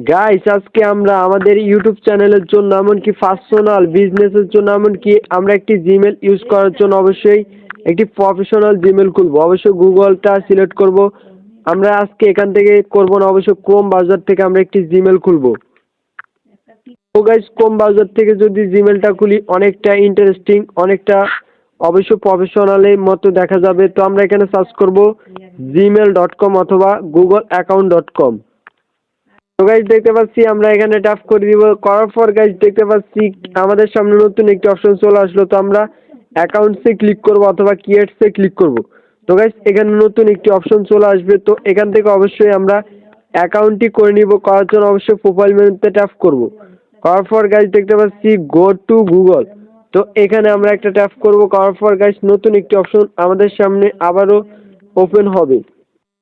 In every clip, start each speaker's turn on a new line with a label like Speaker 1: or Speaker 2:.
Speaker 1: Guys আজকে আমরা আমাদের ইউটিউব চ্যানেলের জন্য এমনকি পার্সোনাল বিজনেসের জন্য এমনকি আমরা একটি জিমেল ইউজ করার জন্য অবশ্যই একটি প্রফেশনাল জিমেল খুলব। অবশ্যই গুগলটা সিলেক্ট করব। আমরা আজকে এখান থেকে করব না, অবশ্যই ক্রোম ব্রাউজার থেকে আমরা একটি জিমেল খুলব। তো গাইস ক্রোম ব্রাউজার থেকে যদি জিমেলটা খুলি অনেকটা ইন্টারেস্টিং, অনেকটা অবশ্য প্রফেশনালের মতো দেখা যাবে। তো আমরা এখানে সার্চ করব gmail.com অথবা google-account.com। তো গাইস দেখতে পাচ্ছি আমরা এখানে ট্যাপ করে দিব। করার পর গাইস দেখতে পাচ্ছি আমাদের সামনে নতুন একটি অপশন চলে আসলো। তো আমরা অ্যাকাউন্টসে ক্লিক করব অথবা ক্রিয়েটসে ক্লিক করব। তো গাইস এখানে নতুন একটি অপশন চলে আসবে। তো এখান থেকে অবশ্যই আমরা অ্যাকাউন্টটি করে নিব। করার জন্য অবশ্যই প্রোফাইল মেনুতে ট্যাপ করব। করার পর গাইস দেখতে পাচ্ছি গো টু গুগল। তো এখানে আমরা একটা ট্যাপ করব। করার পর গাইস নতুন একটি অপশন আমাদের সামনে আবারও ওপেন হবে।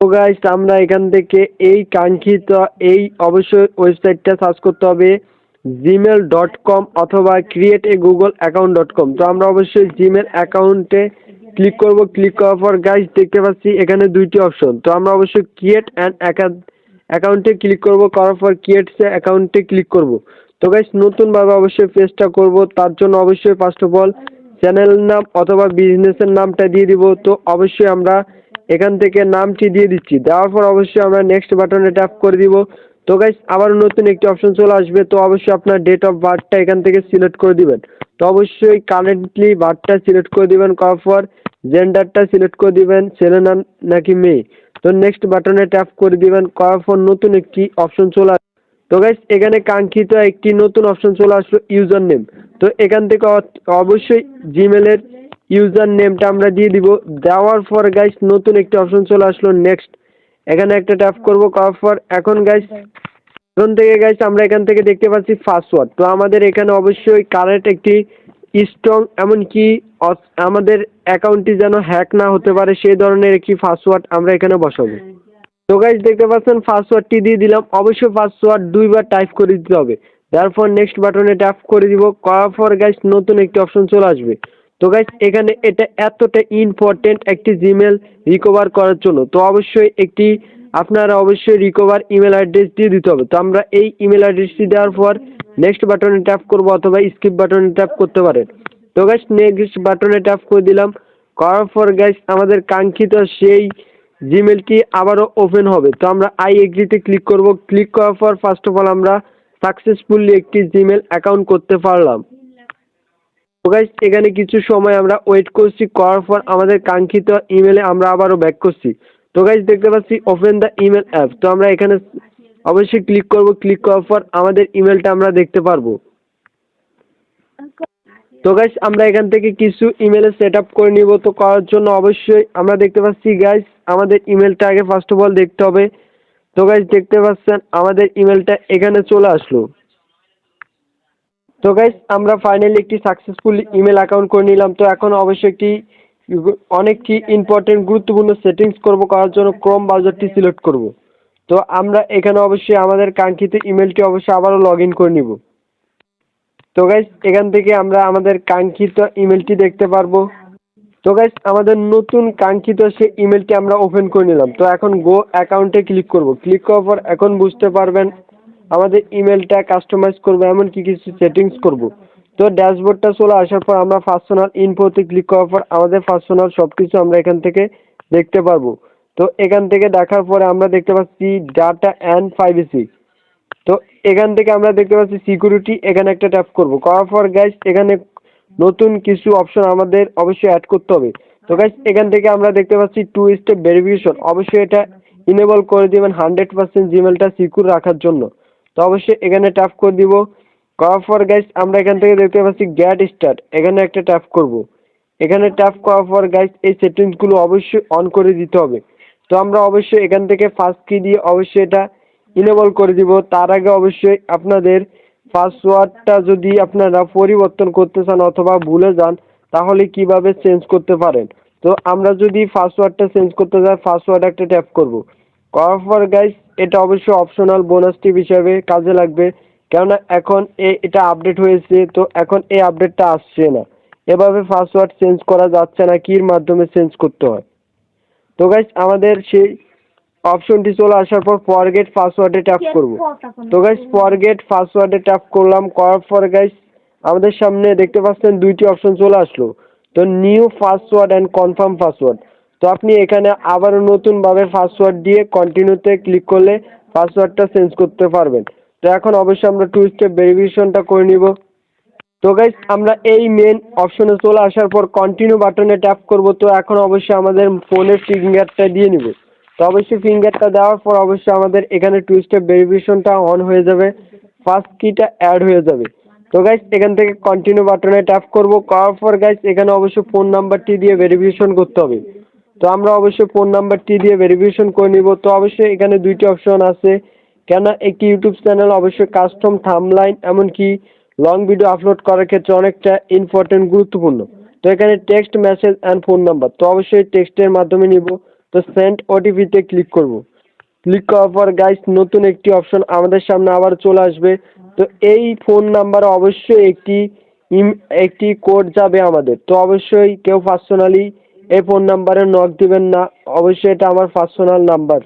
Speaker 1: তো গাইস আমরা এখান থেকে এই কাঙ্ক্ষিত এই অবশ্যই ওয়েবসাইটটা সার্চ করতে হবে gmail.com অথবা ক্রিয়েট এ গুগল অ্যাকাউন্ট.com। তো আমরা অবশ্যই জিমেল অ্যাকাউন্টে ক্লিক করব। ক্লিক করার পর গাইস দেখতে পাচ্ছি এখানে দুইটি অপশন। তো আমরা অবশ্যই ক্রিয়েট অ্যান্ড অ্যাকাউন্টে ক্লিক করব। করার পর ক্রিয়েট অ্যাকাউন্টে ক্লিক করব। তো গাইস নতুনভাবে অবশ্যই পেজটা করব। তার জন্য অবশ্যই ফার্স্ট অফ অল চ্যানেল নাম অথবা বিজনেসের নামটা দিয়ে দিব। তো অবশ্যই আমরা এখান থেকে নামটি দিয়ে দিচ্ছি। দেওয়ার পর অবশ্যই আমরা নেক্সট বাটনে ট্যাপ করে দিব। তো গাইস আবার নতুন একটি অপশন চলে আসবে। তো অবশ্যই আপনার ডেট অফ বার্থটা এখান থেকে সিলেক্ট করে দিবেন। তো অবশ্যই কারেন্টলি বার্থটা সিলেক্ট করে দিবেন। করার পর জেন্ডারটা সিলেক্ট করে দিবেন, ছেলে না নাকি মেয়ে। তো নেক্সট বাটনে ট্যাপ করে দিবেন। করার পর নতুন একটি অপশন চলে আসবে। তো গাইস এখানে কাঙ্ক্ষিত একটি নতুন অপশন চলে আসলো ইউজার নেম। তো এখান থেকে অবশ্যই জিমেলের ইউজার নেমটা আমরা দিয়ে দিব। দেওয়ার পর গাইস নতুন একটি অপশন চলে আসলো নেক্সট। এখানে একটা ট্যাপ করব। করার পর এখন থেকে গাইস আমরা এখান থেকে দেখতে পাচ্ছি পাসওয়ার্ড। তো আমাদের এখানে অবশ্যই কারেক্ট একটি স্ট্রং এমনকি আমাদের অ্যাকাউন্টটি যেন হ্যাক না হতে পারে সেই ধরনের একটি পাসওয়ার্ড আমরা এখানে বসাবো। তো গাইস দেখতে পাচ্ছেন পাসওয়ার্ডটি দিয়ে দিলাম। অবশ্যই পাসওয়ার্ড দুইবার টাইপ করে দিতে হবে। তারপর নেক্সট বাটনে ট্যাপ করে দিব। করার পর গাইস নতুন একটি অপশন চলে আসবে। তো গাইস এখানে এটা এতটা ইম্পর্টেন্ট একটি জিমেল রিকভার করার জন্য। তো অবশ্যই আপনারা অবশ্যই রিকভার ইমেল অ্যাড্রেস দিয়ে দিতে হবে। তো আমরা এই ইমেল অ্যাড্রেসটি দেওয়ার পর নেক্সট বাটনে ট্যাপ করব অথবা স্কিপ বাটনে ট্যাপ করতে পারেন। তো গাইস নেক্সট বাটনে ট্যাপ করে দিলাম। করার পর গাইস আমাদের কাঙ্ক্ষিত সেই জিমেলটি আবারও ওপেন হবে। তো আমরা আই এগ্রিতে ক্লিক করব। ক্লিক করার পর ফার্স্ট অফ অল আমরা সাকসেসফুলি একটি জিমেল অ্যাকাউন্ট করতে পারলাম। তো গাইস এখানে কিছু সময় আমরা ওয়েট করছি। করার পর আমাদের কাঙ্ক্ষিত ইমেলে আমরা আবারও ব্যাক করছি। তো গাইস দেখতে পাচ্ছি ওপেন দ্য ইমেল অ্যাপ। তো আমরা এখানে অবশ্যই ক্লিক করব। ক্লিক করার পর আমাদের ইমেলটা আমরা দেখতে পারবো। তো গাইস আমরা এখান থেকে কিছু ইমেলে সেট আপ করে নিব। তো করার জন্য অবশ্যই আমরা দেখতে পাচ্ছি গাইস আমাদের ইমেলটা আগে ফার্স্ট অফ অল দেখতে হবে। তো গাইস দেখতে পাচ্ছেন আমাদের ইমেলটা এখানে চলে আসলো। তো গাইস আমরা ফাইনালি একটি সাকসেসফুল ইমেল অ্যাকাউন্ট করে নিলাম। তো এখন অবশ্যই অনেকটি ইম্পর্টেন্ট গুরুত্বপূর্ণ সেটিংস করব। করার জন্য ক্রোম ব্রাউজারটি সিলেক্ট করব। তো আমরা এখানে অবশ্যই আমাদের কাঙ্ক্ষিত ইমেলটি অবশ্যই আবারও লগ ইন করে নিব। তো গাইস এখান থেকে আমরা আমাদের কাঙ্ক্ষিত ইমেলটি দেখতে পারবো। তো গাইস আমাদের নতুন কাঙ্ক্ষিত সেই ইমেলটি আমরা ওপেন করে নিলাম। তো এখন গো অ্যাকাউন্টে ক্লিক করব। ক্লিক করার পর এখন বুঝতে পারবেন আমাদের ইমেলটা কাস্টমাইজ করব, এমনকি কিছু সেটিংস করব। তো ড্যাশবোর্ডটা চলে আসার পর আমরা পার্সোনাল ইনফোতে ক্লিক করার পর আমাদের পার্সোনাল সব কিছু আমরা এখান থেকে দেখতে পারবো। তো এখান থেকে দেখার পরে আমরা দেখতে পাচ্ছি ডাটা অ্যান্ড প্রাইভেসি। তো এখান থেকে আমরা দেখতে পাচ্ছি সিকিউরিটি, এখানে একটা ট্যাপ করব। করার পর গাইস এখানে নতুন কিছু অপশন আমাদের অবশ্যই অ্যাড করতে হবে। তো গাইস এখান থেকে আমরা দেখতে পাচ্ছি 2 স্টেপ ভেরিফিকেশন, অবশ্যই এটা ইনেবল করে দিবেন 100% জিমেলটা সিকিউর রাখার জন্য। তো অবশ্যই এখানে ট্যাপ করে দিব। করার পর গাইস আমরা এখান থেকে দেখতে পাচ্ছি গেট স্টার্ট, এখানে একটা ট্যাপ করব। এখানে ট্যাপ করার পর গাইস এই সেটিংসগুলো অবশ্যই অন করে দিতে হবে। তো আমরা অবশ্যই এখান থেকে ফার্স্ট কি দিয়ে অবশ্যই এটা ইনেবল করে দিব। তার আগে অবশ্যই আপনাদের পাসওয়ার্ডটা যদি আপনারা পরিবর্তন করতে চান অথবা ভুলে যান তাহলে কিভাবে চেঞ্জ করতে পারেন। তো আমরা যদি পাসওয়ার্ডটা চেঞ্জ করতে চাই পাসওয়ার্ড একটা ট্যাপ করব। করার পর গাইস এটা অবশ্যই অপশনাল বোনাস টিপ হিসাবে কাজে লাগবে, কেননা এখন এটা আপডেট হয়েছে। তো এখন এই আপডেটটা আসছে না, এভাবে পাসওয়ার্ড চেঞ্জ করা যাচ্ছে না, কির মাধ্যমে চেঞ্জ করতে হয়। তো গাইস আমাদের সেই অপশনটি চলে আসার পর ফরগেট পাসওয়ার্ডে ট্যাপ করব। তো গাইস ফরগেট পাসওয়ার্ডে ট্যাপ করলাম, করার পর গাইস আমাদের সামনে দেখতে পাচ্ছেন দুইটি অপশন চলে আসলো। তো new password and confirm password. তো আপনি এখানে আবারও নতুনভাবে পাসওয়ার্ড দিয়ে কন্টিনিউতে ক্লিক করলে পাসওয়ার্ডটা চেঞ্জ করতে পারবেন। তো এখন অবশ্যই আমরা টু স্টেপ ভেরিফিকেশনটা করে নিব। তো গাইস আমরা এই মেন অপশনে চলে আসার পর কন্টিনিউ বাটনে ট্যাপ করব। তো এখন অবশ্যই আমাদের ফোনের ফিঙ্গারটা দিয়ে নিব। তো অবশ্যই ফিঙ্গারটা দেওয়ার পর অবশ্যই আমাদের এখানে টু স্টেপ ভেরিফিকেশনটা অন হয়ে যাবে, ফার্স্ট কিটা অ্যাড হয়ে যাবে। তো গাইস এখান থেকে কন্টিনিউ বাটনে ট্যাপ করব, করার পর গাইস এখানে অবশ্যই ফোন নাম্বারটি দিয়ে ভেরিফিকেশন করতে হবে। তো আমরা অবশ্যই ফোন নাম্বারটি দিয়ে ভেরিফিকেশন করে নিব। তো অবশ্যই এখানে দুইটি অপশন আছে, কেন একটি ইউটিউব চ্যানেল অবশ্যই কাস্টম থাম্বলাইন এমনকি লং ভিডিও আপলোড করার ক্ষেত্রে অনেকটা ইম্পর্টেন্ট গুরুত্বপূর্ণ। তো এখানে text message and phone number, তো অবশ্যই টেক্সটের মাধ্যমে নিব। তো সেন্ড ওটিপিতে ক্লিক করব। ক্লিক করার পর গাইস নতুন একটি অপশন আমাদের সামনে আবার চলে আসবে। তো এই ফোন নাম্বারে অবশ্যই একটি কোড যাবে আমাদের। তো অবশ্যই কেউ পার্সোনালি এই ফোন নাম্বারে নক দিবেন না, অবশ্যই এটা আমার পার্সোনাল নাম্বার।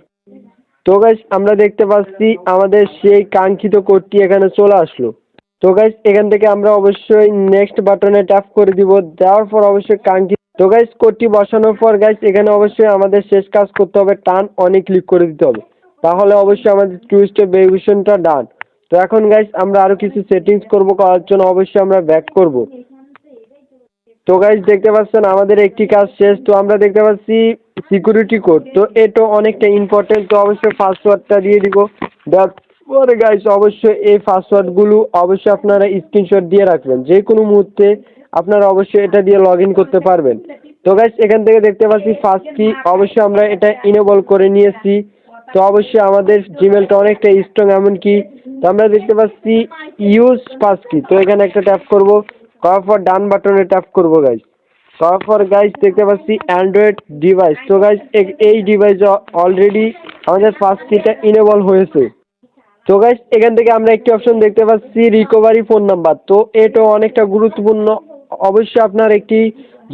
Speaker 1: তো গাইস আমরা দেখতে পাচ্ছি আমাদের সেই কাঙ্ক্ষিত কোডটি এখানে চলে আসলো। তো গাইস এখান থেকে আমরা অবশ্যই নেক্সট বাটনে ট্যাপ করে দিব, দেওয়ার পর অবশ্যই কাঙ্ক্ষিত তো গাইস কোডটি বসানোর পর গাইস এখানে অবশ্যই আমাদের শেষ কাজ করতে হবে, টার্ন অনে ক্লিক করে দিতে হবে। তাহলে অবশ্যই আমাদের টু স্টেপ ভেরিফিকেশনটা ডান। তো এখন গাইস আমরা আরো কিছু সেটিংস করব, করার জন্য অবশ্যই আমরা ব্যাক করব। তো গাইস দেখতে পাচ্ছেন আমাদের একটি কাজ শেষ। তো আমরা দেখতে পাচ্ছি সিকিউরিটি কোড, তো এটা অনেকটা ইম্পর্টেন্ট। তো অবশ্যই পাসওয়ার্ডটা দিয়ে দিব। তারপরে গাইস অবশ্যই এই পাসওয়ার্ডগুলো অবশ্যই আপনারা স্ক্রিনশট দিয়ে রাখবেন, যে কোনো মুহূর্তে আপনারা অবশ্যই এটা দিয়ে লগ ইন করতে পারবেন। তো গাইস এখান থেকে দেখতে পাচ্ছি ফার্স্ট কি, অবশ্যই আমরা এটা ইনেবল করে নিয়েছি। তো অবশ্যই আমাদের জিমেলটা অনেকটা স্ট্রং, এমনকি তো আমরা দেখতে পাচ্ছি ইউজ ফার্স্ট কি, তো এখানে একটা ট্যাপ করব, করার পর ডান বাটনে ট্যাপ করব গাইস। তারপর গাইস দেখতে পাচ্ছি অ্যান্ড্রয়েড ডিভাইস, তো গাইস এই ডিভাইসে অলরেডি আমাদের ফার্স্ট কিটা ইনেবল হয়েছে। তো গাইস এখান থেকে আমরা একটি অপশন দেখতে পাচ্ছি রিকভারি ফোন নাম্বার, তো এটা অনেকটা গুরুত্বপূর্ণ। অবশ্যই আপনার একটি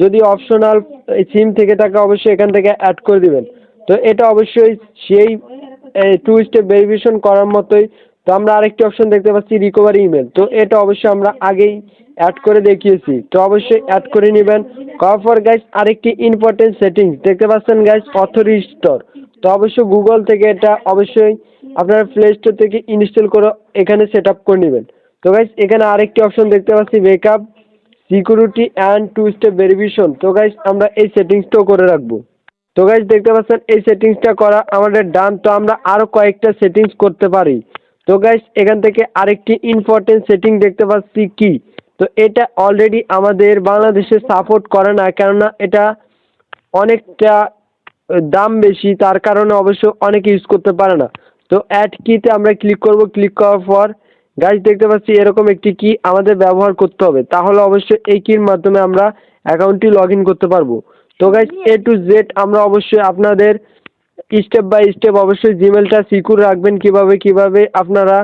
Speaker 1: যদি অপশনাল সিম থেকে থাকে অবশ্যই এখান থেকে অ্যাড করে দিবেন। তো এটা অবশ্যই সেই টু স্টেপ ভেরিফিকেশন করার মতোই। তো আমরা আরেকটি অপশন দেখতে পাচ্ছি রিকভারি ইমেল, তো এটা অবশ্যই আমরা আগেই অ্যাড করে দেখিয়েছি, তো অবশ্যই অ্যাড করে নেবেন। করার পর গাইস আরেকটি ইম্পর্টেন্ট সেটিংস দেখতে পাচ্ছেন গাইস অথরি স্টোর, তো অবশ্যই গুগল থেকে এটা অবশ্যই আপনারা প্লে স্টোর থেকে ইনস্টল করে এখানে সেট আপ করে নেবেন। তো গাইস এখানে আরেকটি অপশন দেখতে পাচ্ছি backup security and two step verification, তো গাইস আমরা এই সেটিংসটাও করে রাখবো। তো গাইস দেখতে পাচ্ছেন এই সেটিংসটা করা আমাদের ডান। তো আমরা আরো কয়েকটা সেটিংস করতে পারি। তো গাইস এখান থেকে আরেকটি ইম্পর্টেন্ট সেটিং দেখতে পাচ্ছি কি, তো এটা অলরেডি আমাদের বাংলাদেশে সাপোর্ট করে না, কেননা এটা অনেকটা দাম বেশি, তার কারণে অবশ্য অনেকে ইউজ করতে পারে না। তো অ্যাড কিতে আমরা ক্লিক করব, ক্লিক করার পর গাইস দেখতে পাচ্ছি এরকম একটি কি আমাদের ব্যবহার করতে হবে, তাহলে অবশ্যই এই কির মাধ্যমে আমরা অ্যাকাউন্টটি লগ ইন করতে পারবো। তো গাইস এ টু জেড আমরা অবশ্যই আপনাদের স্টেপ বাই স্টেপ অবশ্যই জিমেলটা সিকিউর রাখবেন, কিভাবে আপনারা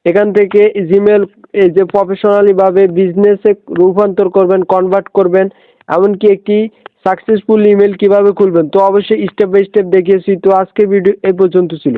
Speaker 1: এখান থেকে জিমেল এই যে প্রফেশনালিভাবে বিজনেসে রূপান্তর করবেন, কনভার্ট করবেন, এমনকি একটি সাকসেসফুল ইমেল কিভাবে খুলবেন, তো অবশ্যই স্টেপ বাই স্টেপ দেখিয়েছি। তো আজকের ভিডিও এই পর্যন্ত ছিল।